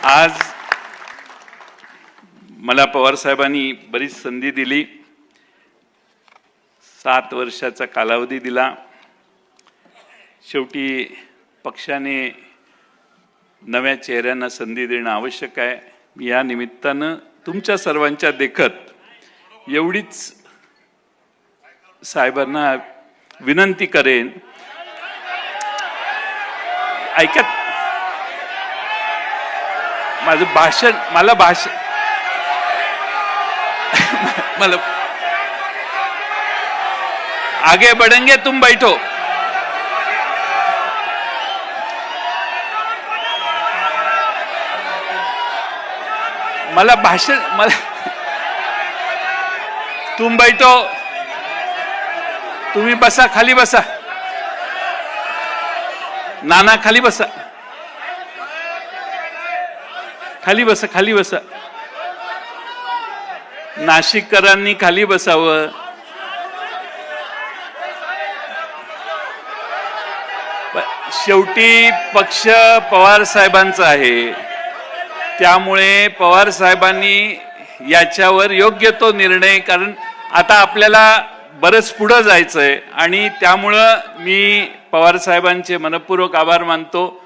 आज मला पवार साहेबांनी बरीच संधी दिली, 7 वर्षाचा कालावधी दिला। शेवटी पक्षाने नव्या चेहऱ्यांना संधी देणं आवश्यक आहे। मी या निमित्तानं तुमच्या सर्वांच्या देखत एवढीच साहेबांना विनंती करेन, ऐकत माझं भाषण मला आगे बढ़ेंगे तुम बैठो। तुम बैठो, तुम्ही बसा, खाली बसा, नाना खाली बसा, खाली बसा, खाली बसा, नाशिककरांनी खाली बसावं। शेवटी पक्ष पवार साहेबांचा आहे, त्यामुळे पवार साहेबांनी याच्यावर योग्य तो निर्णय, कारण आता आपल्याला बरंच पुढे जायचंय आणि त्यामुळं मी पवार साहेबांचे मनपूर्वक आभार मानतो।